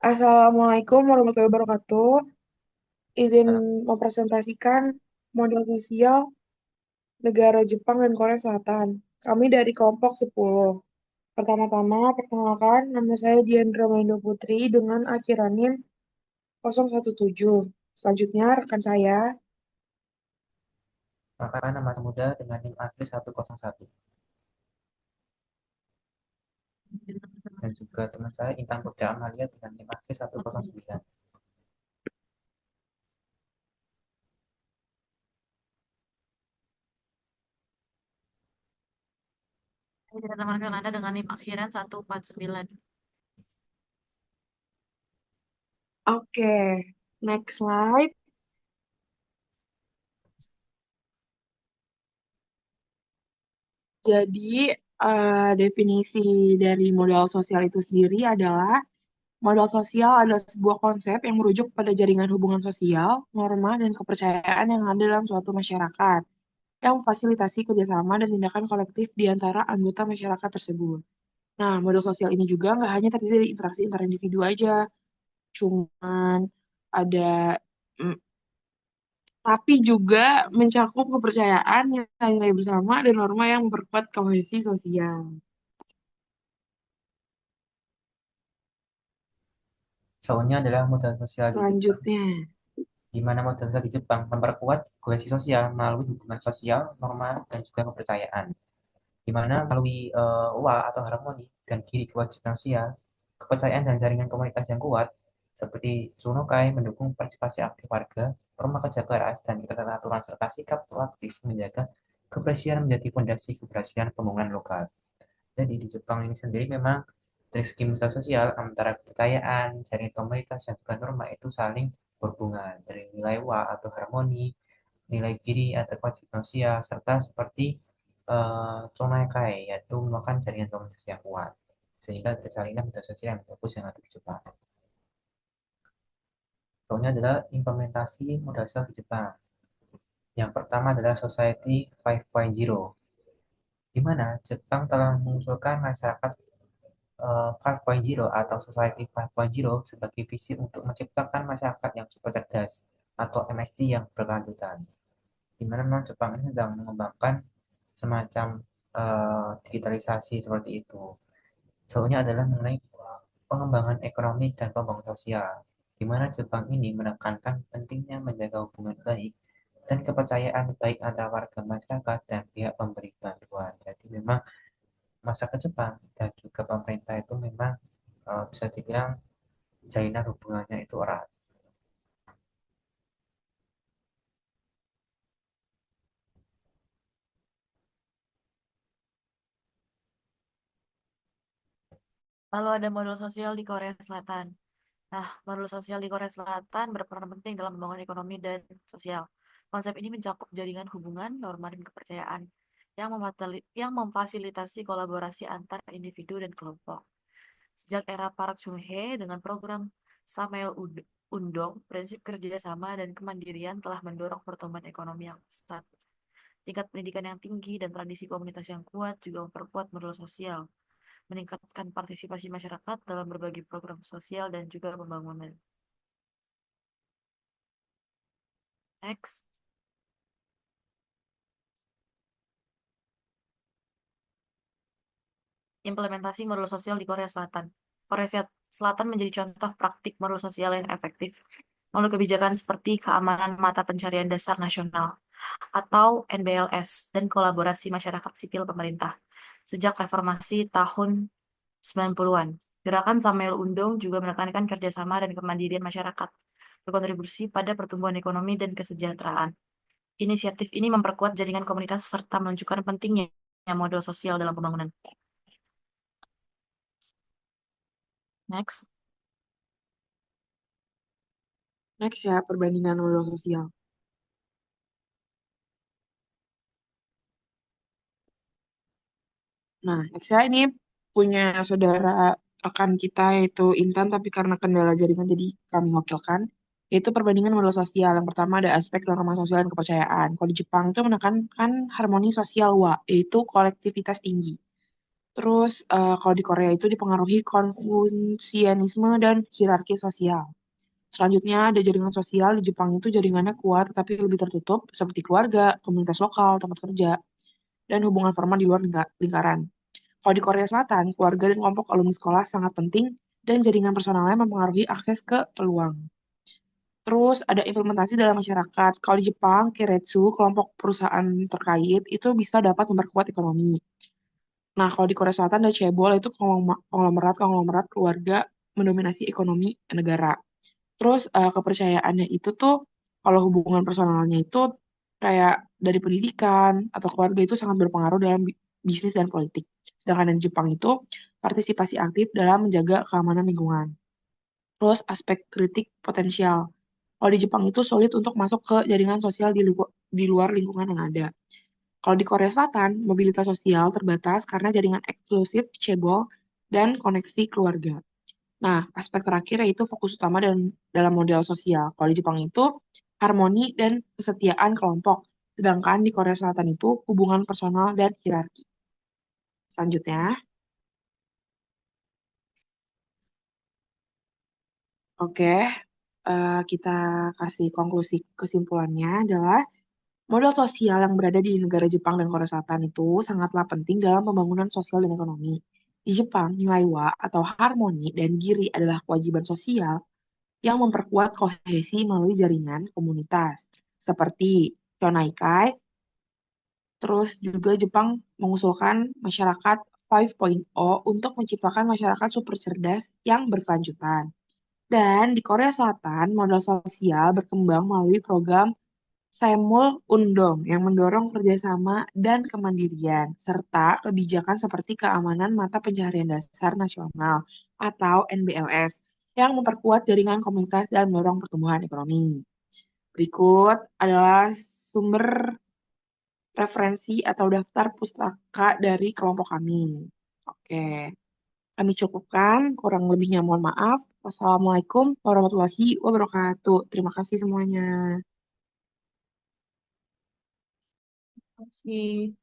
Assalamualaikum warahmatullahi wabarakatuh. Izin Dalam mempresentasikan model sosial negara Jepang dan Korea Selatan. Kami dari kelompok 10. Pertama-tama, perkenalkan nama saya Diandra Maindo Putri dengan akhiran NIM 017. Selanjutnya, rekan saya. maka nama muda dengan NIM asli 101 dan juga teman saya Intan Putri Amalia dengan NIM asli 109. Saya teman Anda dengan NIM akhiran 149. Oke, next slide. Jadi, definisi dari modal sosial itu sendiri adalah modal sosial adalah sebuah konsep yang merujuk pada jaringan hubungan sosial, norma, dan kepercayaan yang ada dalam suatu masyarakat, yang memfasilitasi kerjasama dan tindakan kolektif di antara anggota masyarakat tersebut. Nah, modal sosial ini juga nggak hanya terdiri dari interaksi antar individu aja, cuman ada, mm, tapi juga mencakup kepercayaan, nilai-nilai bersama, dan norma yang memperkuat kohesi sosial. Soalnya adalah modal sosial di Jepang, Selanjutnya, di mana modal sosial di Jepang memperkuat kohesi sosial melalui hubungan sosial, norma, dan juga kepercayaan. Di mana melalui wa atau harmoni dan kiri kewajiban sosial, kepercayaan dan jaringan komunitas yang kuat, seperti Sunokai mendukung partisipasi aktif warga, norma kerja keras, dan keteraturan serta sikap proaktif menjaga kebersihan menjadi fondasi keberhasilan pembangunan lokal. Jadi di Jepang ini sendiri memang dari segi modal sosial antara kepercayaan, jaringan komunitas, dan juga norma itu saling berhubungan dari nilai wa atau harmoni, nilai kiri atau kewajiban sosial, serta seperti Tonakai yaitu merupakan jaringan komunitas yang kuat sehingga terjalinnya modal sosial yang bagus yang ada di Jepang. Contohnya adalah implementasi modal sosial di Jepang. Yang pertama adalah Society 5.0, di mana Jepang telah mengusulkan masyarakat 5.0 atau Society 5.0 sebagai visi untuk menciptakan masyarakat yang super cerdas atau MSC yang berkelanjutan. Di mana memang Jepang ini sedang mengembangkan semacam digitalisasi seperti itu. Soalnya adalah mengenai pengembangan ekonomi dan pembangunan sosial, di mana Jepang ini menekankan pentingnya menjaga hubungan baik dan kepercayaan baik antara warga masyarakat dan pihak pemberi bantuan. Jadi memang masa ke Jepang dan juga pemerintah itu memang bisa dibilang jalinan hubungannya itu erat. lalu ada model sosial di Korea Selatan. Nah, model sosial di Korea Selatan berperan penting dalam membangun ekonomi dan sosial. Konsep ini mencakup jaringan hubungan, norma, dan kepercayaan yang memfasilitasi kolaborasi antar individu dan kelompok. Sejak era Park Chung-hee dengan program Samuel Undong, prinsip kerjasama dan kemandirian telah mendorong pertumbuhan ekonomi yang pesat. Tingkat pendidikan yang tinggi dan tradisi komunitas yang kuat juga memperkuat model sosial, meningkatkan partisipasi masyarakat dalam berbagai program sosial dan juga pembangunan. Next, implementasi model sosial di Korea Selatan. Selatan menjadi contoh praktik model sosial yang efektif melalui kebijakan seperti keamanan mata pencarian dasar nasional atau NBLS dan kolaborasi masyarakat sipil pemerintah. Sejak reformasi tahun 90-an, gerakan Samuel Undong juga menekankan kerjasama dan kemandirian masyarakat, berkontribusi pada pertumbuhan ekonomi dan kesejahteraan. Inisiatif ini memperkuat jaringan komunitas serta menunjukkan pentingnya model sosial dalam pembangunan. Next. Next ya, perbandingan modal sosial. Nah, saya ini punya saudara rekan kita yaitu Intan, tapi karena kendala jaringan jadi kami wakilkan. Yaitu perbandingan modal sosial. Yang pertama ada aspek norma sosial dan kepercayaan. Kalau di Jepang itu menekankan harmoni sosial wa, yaitu kolektivitas tinggi. Terus kalau di Korea itu dipengaruhi Konfusianisme dan hierarki sosial. Selanjutnya ada jaringan sosial di Jepang itu jaringannya kuat tapi lebih tertutup seperti keluarga, komunitas lokal, tempat kerja, dan hubungan formal di luar lingkaran. Kalau di Korea Selatan, keluarga dan kelompok alumni sekolah sangat penting dan jaringan personalnya mempengaruhi akses ke peluang. Terus ada implementasi dalam masyarakat. Kalau di Jepang, Keiretsu, kelompok perusahaan terkait, itu bisa dapat memperkuat ekonomi. Nah, kalau di Korea Selatan ada cebol, itu konglomerat-konglomerat keluarga mendominasi ekonomi negara. Terus kepercayaannya itu tuh, kalau hubungan personalnya itu kayak dari pendidikan atau keluarga itu sangat berpengaruh dalam bisnis dan politik. Sedangkan di Jepang itu partisipasi aktif dalam menjaga keamanan lingkungan. Terus aspek kritik potensial. Kalau di Jepang itu sulit untuk masuk ke jaringan sosial di luar lingkungan yang ada. Kalau di Korea Selatan, mobilitas sosial terbatas karena jaringan eksklusif, cebol, dan koneksi keluarga. Nah, aspek terakhir yaitu fokus utama dalam model sosial. Kalau di Jepang itu harmoni dan kesetiaan kelompok. Sedangkan di Korea Selatan itu hubungan personal dan hierarki. Selanjutnya, oke, kita kasih konklusi kesimpulannya adalah model sosial yang berada di negara Jepang dan Korea Selatan itu sangatlah penting dalam pembangunan sosial dan ekonomi. Di Jepang, nilai wa atau harmoni dan giri adalah kewajiban sosial yang memperkuat kohesi melalui jaringan komunitas, seperti Chonaikai. Terus juga Jepang mengusulkan masyarakat 5.0 untuk menciptakan masyarakat super cerdas yang berkelanjutan. Dan di Korea Selatan, modal sosial berkembang melalui program Saemul Undong yang mendorong kerjasama dan kemandirian, serta kebijakan seperti keamanan mata pencaharian dasar nasional atau NBLS yang memperkuat jaringan komunitas dan mendorong pertumbuhan ekonomi. Berikut adalah sumber referensi atau daftar pustaka dari kelompok kami. Oke, kami cukupkan, kurang lebihnya mohon maaf. Wassalamualaikum warahmatullahi wabarakatuh. Terima kasih semuanya. Terima kasih.